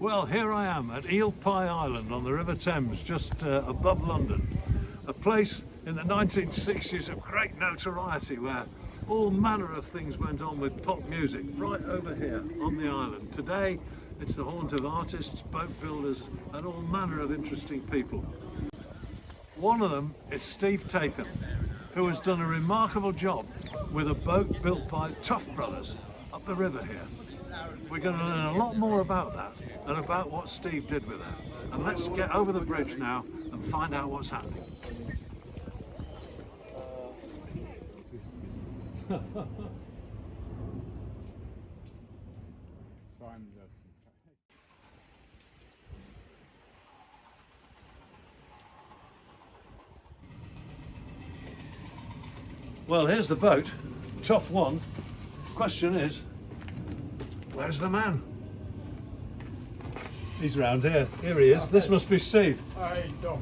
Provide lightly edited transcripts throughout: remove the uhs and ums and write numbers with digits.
Well, here I am at Eel Pie Island on the River Thames, just above London. A place in the 1960s of great notoriety where all manner of things went on with pop music, right over here on the island. Today, it's the haunt of artists, boat builders, and all manner of interesting people. One of them is Steve Tatham, who has done a remarkable job with a boat built by Tough Brothers up the river here. We're going to learn a lot more about that and about what Steve did with it. And let's get over the bridge now and find out what's happening. Well, here's the boat, Tough One. Question is, where's the man? He's round here. Here he is. This must be Steve. Hi, Tom.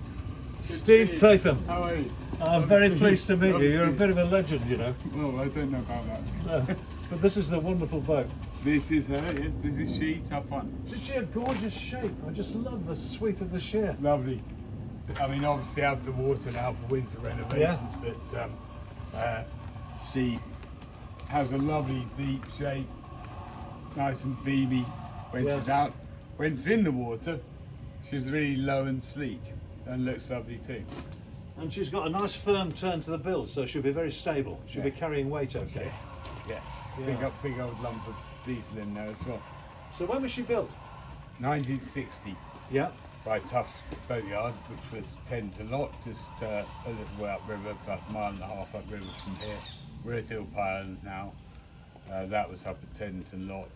Steve Tatham. How are you? I'm very pleased to meet you. You're a bit of a legend, you know. Well, I don't know about that. But this is the wonderful boat. This is her, yes. This is she, Tough One. Isn't she a gorgeous shape? I just love the sweep of the sheer. Lovely. I mean, obviously out of the water now for winter renovations, but she has a lovely deep shape, nice and beamy when she's out. When it's in the water, she's really low and sleek and looks lovely too. And she's got a nice firm turn to the bill, so she'll be very stable. She'll be carrying weight okay. Yeah. Big old lump of diesel in there as well. So when was she built? 1960. Yeah. By Tufts Boatyard, which was 10 to lock, just a little way upriver, about a mile and a half upriver from here. We're at Eel Pie Island now. That was up at Teddington Lock.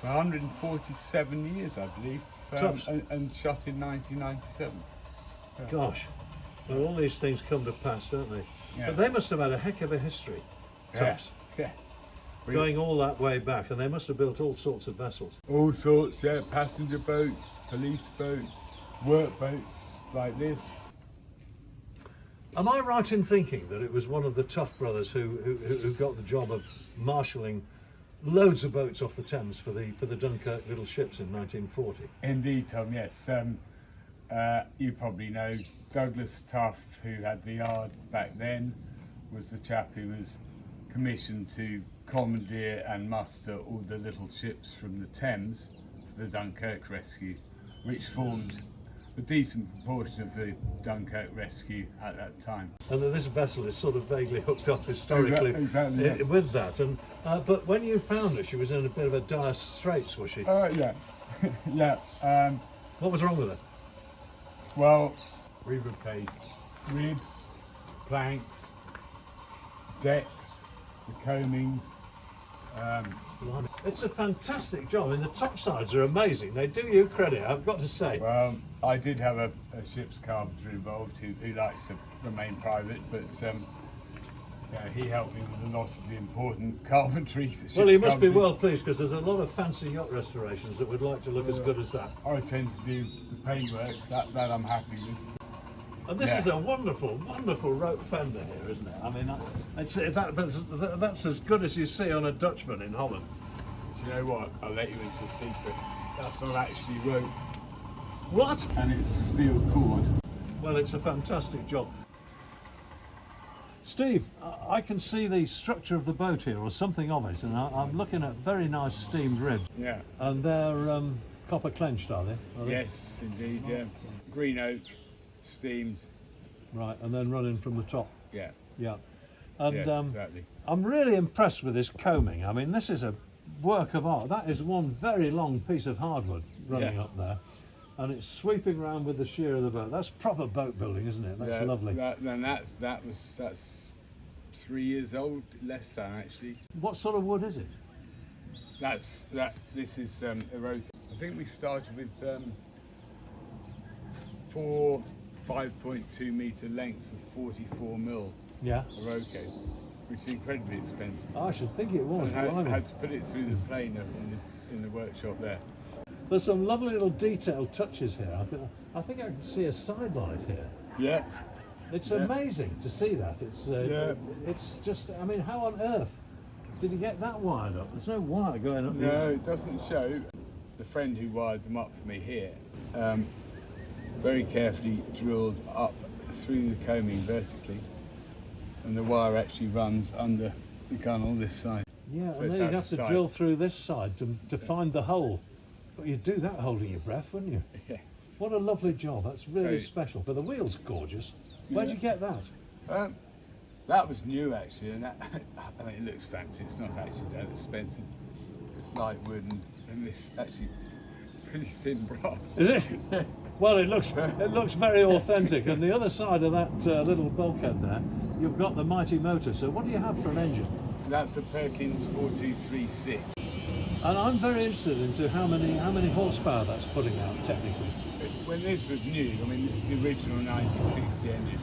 For 147 years, I believe, and shot in 1997. Gosh, well, all these things come to pass, don't they? Yeah. But they must have had a heck of a history, Tufts. Yeah. Going all that way back, and they must have built all sorts of vessels. All sorts, yeah. Passenger boats, police boats, work boats like this. Am I right in thinking that it was one of the Tough Brothers who got the job of marshalling loads of boats off the Thames for the Dunkirk little ships in 1940? Indeed, Tom, yes. You probably know Douglas Tough, who had the yard back then, was the chap who was commissioned to commandeer and muster all the little ships from the Thames for the Dunkirk rescue, which formed a decent proportion of the Dunkirk rescue at that time. And then this vessel is sort of vaguely hooked up historically exactly. With that. And but when you found her, she was in a bit of a dire straits, was she? Yeah. Yeah. What was wrong with her? Well, we replaced ribs, planks, decks, the coamings. It's a fantastic job. I mean, the topsides are amazing. They do you credit, I've got to say. Well, I did have a ship's carpenter involved who likes to remain private, but he helped me with a lot of the important carpentry. Well, he must be well pleased, because there's a lot of fancy yacht restorations that would like to look as good as that. I tend to do the paintwork, that I'm happy with. And this is a wonderful, wonderful rope fender here, isn't it? I mean, that's as good as you see on a Dutchman in Holland. Do you know what? I'll let you into a secret. That's not actually rope. What? And it's steel cord. Well, it's a fantastic job. Steve, I can see the structure of the boat here, or something of it, and I'm looking at very nice steamed ribs. Yeah. And they're copper clenched, are they? Yes, indeed, yeah. Green oak, steamed. Right, and then running from the top. Yeah. Yeah. And yes, exactly. I'm really impressed with this coaming. I mean, this is a work of art. That is one very long piece of hardwood running up there, and it's sweeping around with the sheer of the boat. That's proper boat building, isn't it? That's lovely. That's 3 years old, less than actually. What sort of wood is it? This is Oroco. I think we started with 4 5.2 metre lengths of 44mm Oroco, which is incredibly expensive. I should think it was. I had to put it through the planer in the workshop there. There's some lovely little detailed touches here. I think I can see a sidelight here. Yeah. It's amazing to see that. It's just, I mean, how on earth did you get that wired up? There's no wire going up. No, it doesn't show. the friend who wired them up for me here very carefully drilled up through the coaming vertically, and the wire actually runs under the gunnel this side. Yeah, So and it's then out you'd have of to sight. drill through this side to find the hole. But you'd do that holding your breath, wouldn't you? Yeah. What a lovely job. That's really So- special. But the wheel's gorgeous. Where'd Yeah. you get that? That was new actually, and that, I mean, it looks fancy. It's not actually that expensive. It's light wood and this actually pretty thin brass. Is it? Well, it looks very authentic. And the other side of that little bulkhead there, you've got the mighty motor. So what do you have for an engine? That's a Perkins 4236. And I'm very interested into how many horsepower that's putting out technically. When this was new, I mean, this is the original 1960 engine.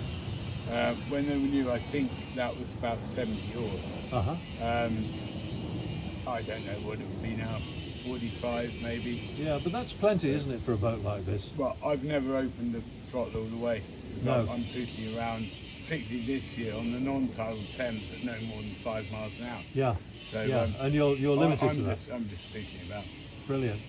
When they were new, I think that was about 70 horse. I don't know what it would be now, 45 maybe. Yeah, but that's plenty, isn't it, for a boat like this? Well, I've never opened the throttle all the way. No. I'm pushing around, particularly this year, on the non-tidal Thames at no more than 5 miles an hour. Yeah. So, Yeah, and you're limited to that. I'm just thinking about. Brilliant.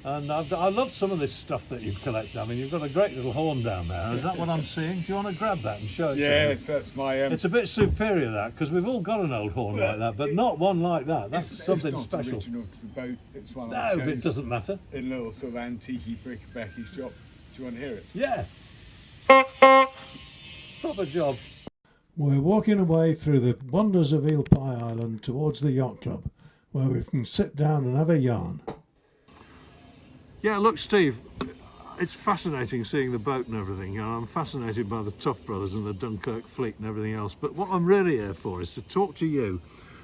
And I love some of this stuff that you collect. I mean, you've got a great little horn down there. Is that what I'm seeing? Do you want to grab that and show it to me? Yes, that's my. It's a bit superior, that, because we've all got an old horn like that, but not one like that. That's something it's not special. original to the boat. It's one No, I but it chose doesn't matter. in a little sort of antique bric-a-brac shop. Do you want to hear it? Yeah. Proper job. We're walking away through the wonders of Eel Pie Island towards the yacht club, where we can sit down and have a yarn. Yeah, look, Steve, it's fascinating seeing the boat and everything. You know, I'm fascinated by the Tough Brothers and the Dunkirk fleet and everything else. But what I'm really here for is to talk to you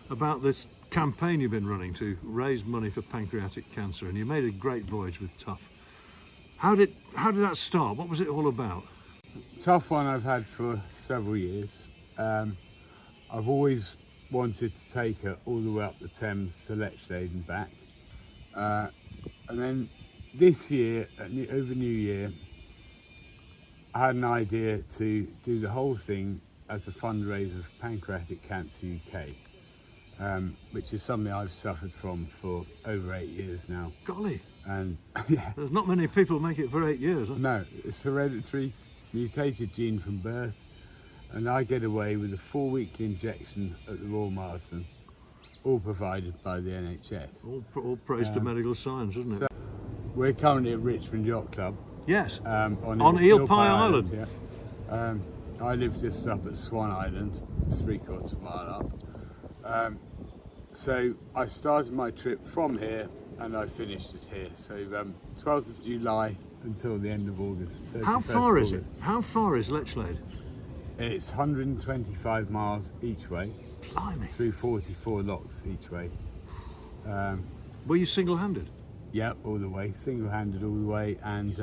about this campaign you've been running to raise money for pancreatic cancer, and you made a great voyage with Tough. How did that start? What was it all about? Tough one I've had for several years. I've always wanted to take her all the way up the Thames to Lechlade and back. And then this year, over New Year, I had an idea to do the whole thing as a fundraiser for Pancreatic Cancer UK, which is something I've suffered from for over 8 years now. Golly, And yeah, there's not many people make it for 8 years, huh? no, it's hereditary, mutated gene from birth, and I get away with a 4-weekly injection at the Royal Marsden, all provided by the NHS. All praise to medical science, isn't it? So we're currently at Richmond Yacht Club. Yes. On Eel Pie Island. Yeah. I live just up at Swan Island, 3/4 mile up. So I started my trip from here and I finished it here. So 12th of July until the end of August. How 31st far is it? August. How far is Lechlade? It's 125 miles each way, Blimey. through 44 locks each way. Were you single-handed? Yep, all the way, single-handed all the way, and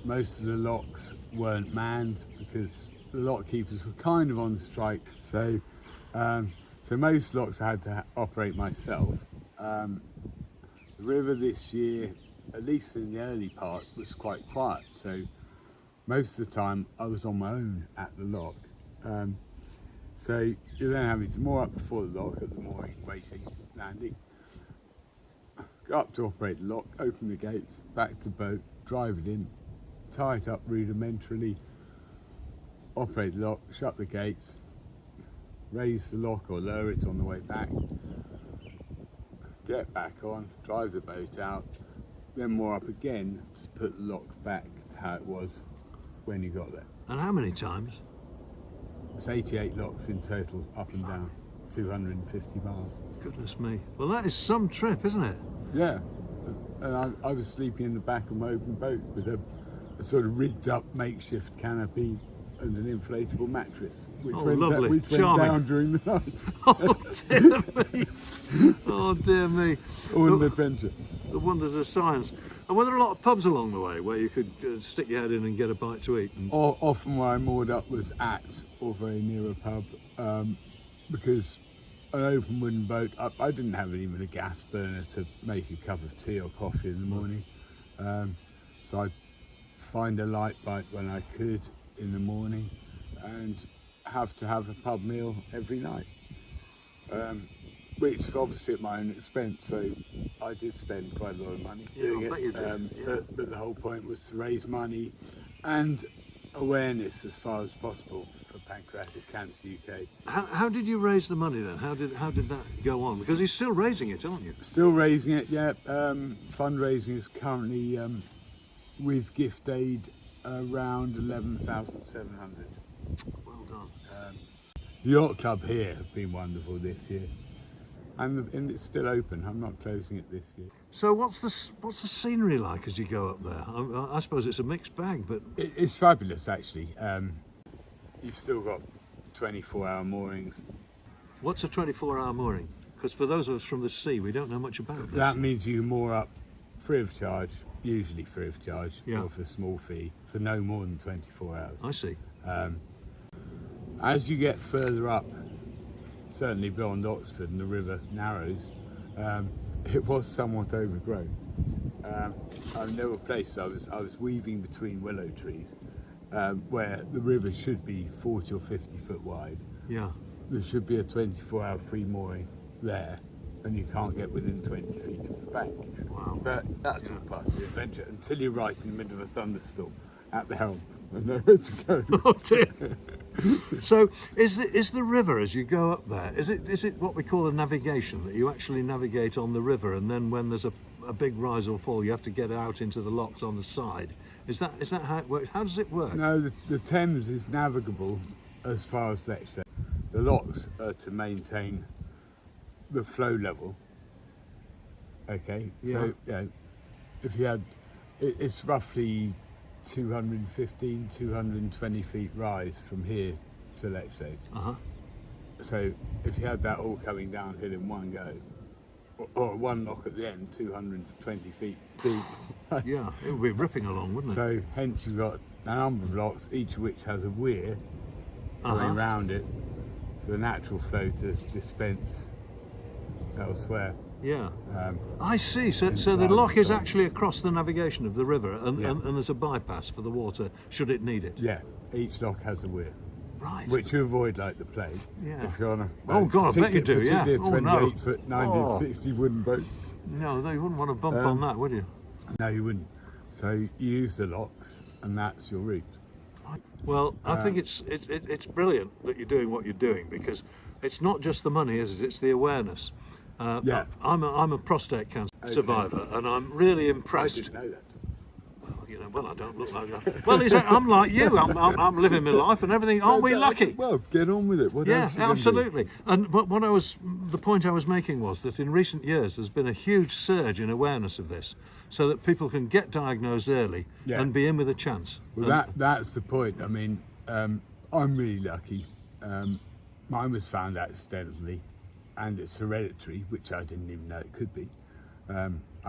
most of the locks weren't manned because the lock keepers were kind of on strike. So, so most locks I had to operate myself. The river this year, at least in the early part, was quite quiet. So most of the time I was on my own at the lock. So you're then having to moor up before the lock at the mooring, waiting, landing. Go up to operate the lock, open the gates, back to the boat, drive it in, tie it up rudimentarily, operate the lock, shut the gates, raise the lock or lower it on the way back, get back on, drive the boat out, then moor up again to put the lock back to how it was when you got there. And how many times? It's 88 locks in total, up and down, 250 miles. Goodness me. Well, that is some trip, isn't it? Yeah, and I was sleeping in the back of my open boat with a sort of rigged up makeshift canopy and an inflatable mattress, which Oh, went, lovely. which went Charming. down during the night. Oh, dear me. Oh, dear me. All an adventure. The wonders of science. And were there a lot of pubs along the way where you could stick your head in and get a bite to eat? And... Often where I moored up was at or very near a pub, because an open wooden boat, I didn't have even a gas burner to make a cup of tea or coffee in the morning. So I'd find a light bite when I could in the morning and have to have a pub meal every night. which is obviously at my own expense, so I did spend quite a lot of money Yeah, doing I bet it. you did, yeah. But the whole point was to raise money and awareness as far as possible for Pancreatic Cancer UK. How did you raise the money then? How did that go on? Because you're still raising it, aren't you? Still raising it, yeah. Fundraising is currently with gift aid around 11,700. Well done. The yacht club here have been wonderful this year, and it's still open. I'm not closing it this year. So what's the scenery like as you go up there? I suppose it's a mixed bag, but It's fabulous actually. You've still got 24-hour moorings. what's a 24-hour mooring? Because for those of us from the sea, we don't know much about this. That means you can moor up free of charge, usually free of charge, Yeah. or for a small fee, for no more than 24 hours. I see. As you get further up, certainly beyond Oxford and the river narrows, it was somewhat overgrown. There were places I was weaving between willow trees where the river should be 40 or 50 foot wide. Yeah. There should be a 24-hour free mooring there, and you can't get within 20 feet of the bank. Wow. But that's all part of the adventure until you're right in the middle of a thunderstorm at the helm and nowhere to go. Oh dear. So is the river as you go up there? Is it what we call a navigation, that you actually navigate on the river, and then when there's a big rise or fall, you have to get out into the locks on the side? Is that how it works? How does it work? No, the Thames is navigable as far as Lechsted. The locks are to maintain the flow level. Okay, so if you had, it's roughly 215, 220 feet rise from here to Lechsted. Uh-huh. So if you had that all coming downhill in one go, or one lock at the end, 220 feet deep. Yeah, it would be ripping along, wouldn't it? So hence you've got a number of locks, each of which has a weir going round it for the natural flow to dispense elsewhere. Yeah. I see. So the lock is actually across the navigation of the river, and there's a bypass for the water should it need it. Yeah, each lock has a weir, Right. which you avoid like the plague. Yeah. If you're on a Oh, God, I bet you do, yeah. particularly a Oh, no. 28-foot 1960 wooden boat. No, you wouldn't want to bump on that, would you? No, you wouldn't. So you use the locks, and that's your route. Well, I think it's brilliant that you're doing what you're doing, because it's not just the money, is it? It's the awareness. Yeah. I'm a prostate cancer survivor, and I'm really I impressed. didn't know that. Well, I don't look like that. Well, I'm like you. I'm living my life and everything. Aren't we lucky? Well, get on with it. What Yeah, else you gonna do? absolutely. And but the point I was making was that in recent years there's been a huge surge in awareness of this, so that people can get diagnosed early Yeah. and be in with a chance. Well, that's the point. I mean, I'm really lucky. Mine was found accidentally, and it's hereditary, which I didn't even know it could be.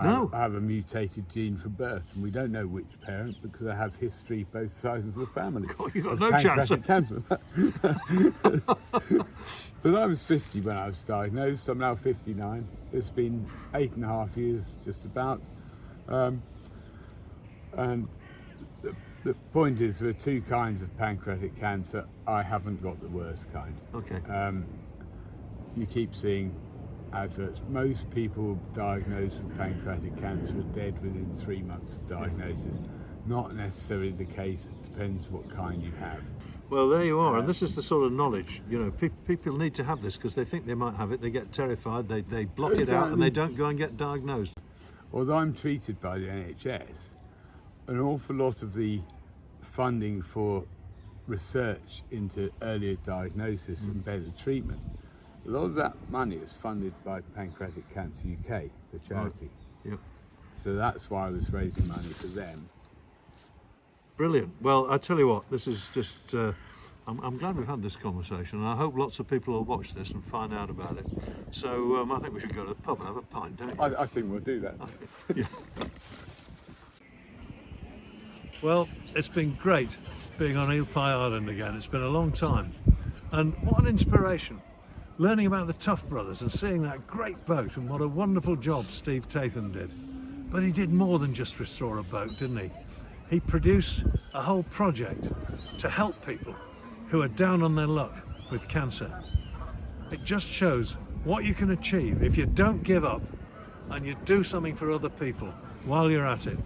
No. I have a mutated gene from birth, and we don't know which parent because I have history both sides of the family. God, you've got of no chance. pancreatic cancer. But I was 50 when I was diagnosed. I'm now 59. It's been 8.5 years, just about. And the point is, there are two kinds of pancreatic cancer. I haven't got the worst kind. Okay. You keep seeing adverts. Most people diagnosed with pancreatic cancer are dead within 3 months of diagnosis. Not necessarily the case. It depends what kind you have. Well, there you are, and this is the sort of knowledge, people need to have this, because they think they might have it, they get terrified, they block it out, and they don't go and get diagnosed. Although I'm treated by the NHS, an awful lot of the funding for research into earlier diagnosis and better treatment, a lot of that money is funded by Pancreatic Cancer UK, the charity. Yep. So that's why I was raising money for them. Brilliant. Well, I tell you what, this is just, I'm glad we've had this conversation, and I hope lots of people will watch this and find out about it. So I think we should go to the pub and have a pint, don't you? I think we'll do that. Yeah. Well, it's been great being on Eel Pie Island again. It's been a long time. And what an inspiration. Learning about the Tough Brothers and seeing that great boat, and what a wonderful job Steve Tatham did. But he did more than just restore a boat, didn't he? He produced a whole project to help people who are down on their luck with cancer. It just shows what you can achieve if you don't give up and you do something for other people while you're at it.